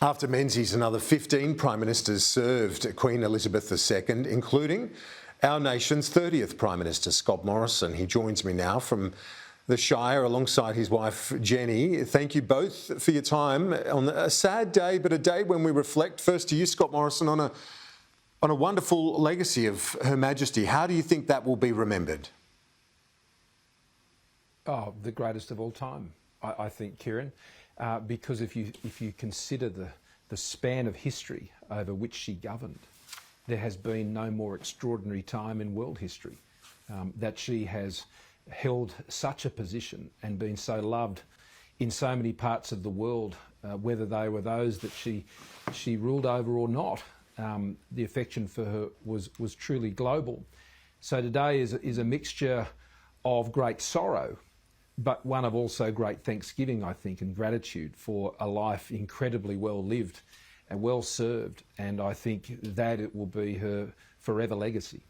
After Menzies, another 15 Prime Ministers served Queen Elizabeth II, including our nation's 30th Prime Minister, Scott Morrison. He joins me now from the Shire alongside his wife, Jenny. Thank you both for your time on a sad day, but a day when we reflect. First to you, Scott Morrison, on a wonderful legacy of Her Majesty. How do you think that will be remembered? Oh, the greatest of all time, I think, Kieran. Because if you consider the span of history over which she governed, there has been no more extraordinary time in world history that she has held such a position and been so loved in so many parts of the world, whether they were those that she ruled over or not. The affection for her was truly global. So today is a mixture of great sorrow, but one of also great thanksgiving, I think, and gratitude for a life incredibly well lived and well served. And I think that it will be her forever legacy.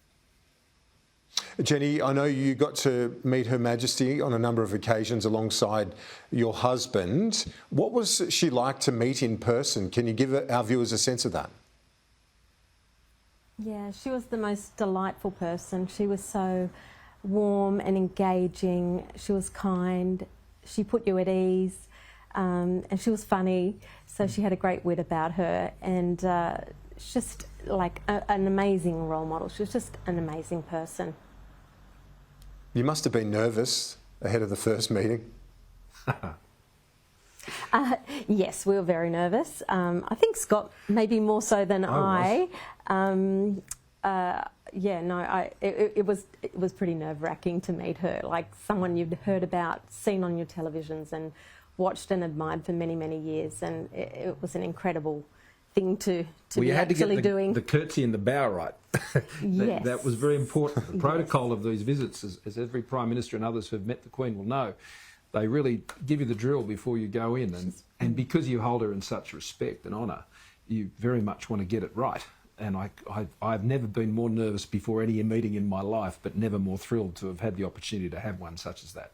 Jenny, I know you got to meet Her Majesty on a number of occasions alongside your husband. What was she like to meet in person? Can you give our viewers a sense of that? Yeah, she was the most delightful person. She was so warm and engaging. She was kind. She put you at ease, and she was funny. So she had a great wit about her, and just like an amazing role model. She was just an amazing person. You must have been nervous ahead of the first meeting. Yes, we were very nervous. I think Scott maybe more so than I. Yeah, no, it was pretty nerve-wracking to meet her, like someone you'd heard about, seen on your televisions and watched and admired for many, many years, and it was an incredible thing to be actually doing. The curtsy and the bow right. Yes. That was very important. The protocol of these visits, as every Prime Minister and others who have met the Queen will know, they really give you the drill before you go in, and because you hold her in such respect and honour, you very much want to get it right. And I've never been more nervous before any meeting in my life, but never more thrilled to have had the opportunity to have one such as that.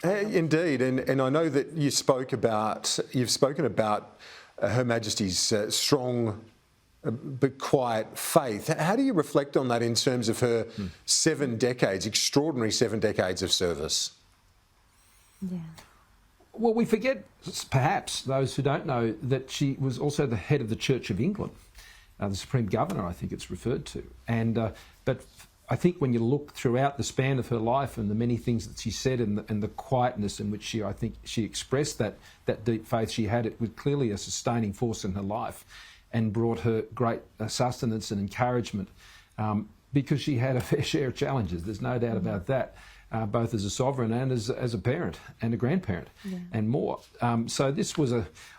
Indeed, and I know that you've spoken about Her Majesty's strong but quiet faith. How do you reflect on that in terms of her 7 decades, extraordinary 7 decades of service? Yeah. Well, we forget, perhaps, those who don't know, that she was also the head of the Church of England, the Supreme Governor, I think it's referred to. And but I think when you look throughout the span of her life and the many things that she said and the quietness in which I think she expressed that deep faith she had, it was clearly a sustaining force in her life and brought her great sustenance and encouragement because she had a fair share of challenges. There's no doubt about that. Both as a sovereign and as a parent and a grandparent and more. So this was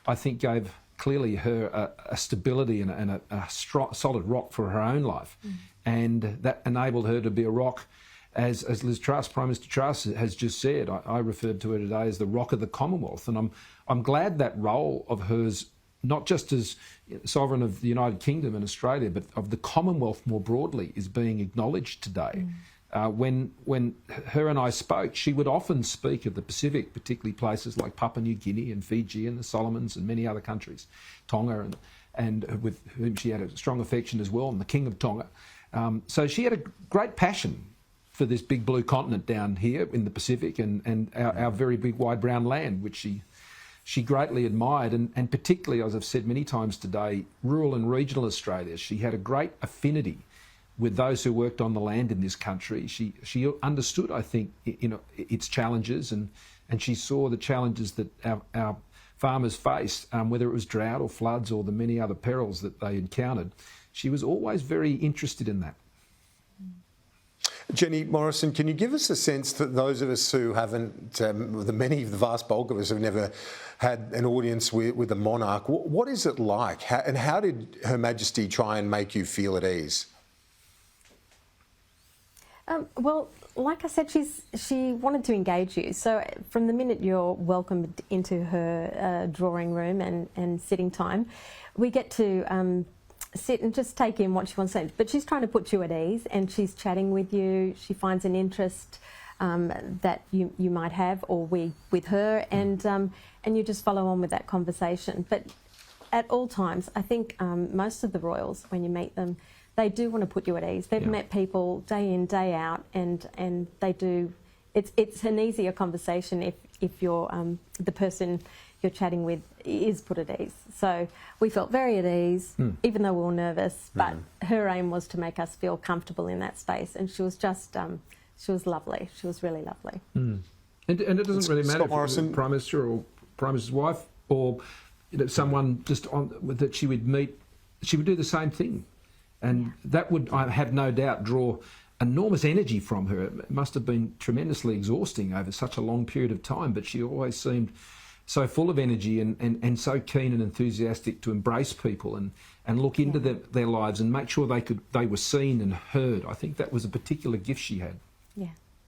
I think gave clearly her a stability and a solid rock for her own life. And that enabled her to be a rock, as Liz Truss, Prime Minister Truss has just said. I referred to her today as the rock of the Commonwealth. And I'm glad that role of hers, not just as sovereign of the United Kingdom and Australia, but of the Commonwealth more broadly, is being acknowledged today. When her and I spoke, she would often speak of the Pacific, particularly places like Papua New Guinea and Fiji and the Solomons and many other countries, Tonga, and with whom she had a strong affection as well, and the King of Tonga. So she had a great passion for this big blue continent down here in the Pacific and our very big wide brown land, which she greatly admired, and particularly, as I've said many times today, rural and regional Australia. She had a great affinity with those who worked on the land in this country. She understood, I think, its challenges, and she saw the challenges that our farmers faced, whether it was drought or floods or the many other perils that they encountered. She was always very interested in that. Jenny Morrison, can you give us a sense that those of us who haven't, the vast bulk of us have never had an audience with the monarch, what is it like? How did Her Majesty try and make you feel at ease? Well, like I said, she wanted to engage you. So from the minute you're welcomed into her drawing room and sitting time, we get to sit and just take in what she wants to say. But she's trying to put you at ease, and she's chatting with you. She finds an interest that you might have, or we with her, and you just follow on with that conversation. But at all times. I think most of the royals, when you meet them, they do want to put you at ease. They've met people day in, day out, and they do. It's an easier conversation if you're the person you're chatting with is put at ease. So we felt very at ease, even though we were nervous. But her aim was to make us feel comfortable in that space, and she was just she was lovely. She was really lovely. And it doesn't really matter Scott Morrison, if Prime Minister or Prime Minister's wife or someone just that she would meet. She would do the same thing, and that would, I have no doubt, draw enormous energy from her. It must have been tremendously exhausting over such a long period of time, but she always seemed so full of energy and so keen and enthusiastic to embrace people and look into their lives and make sure they were seen and heard. I think that was a particular gift she had.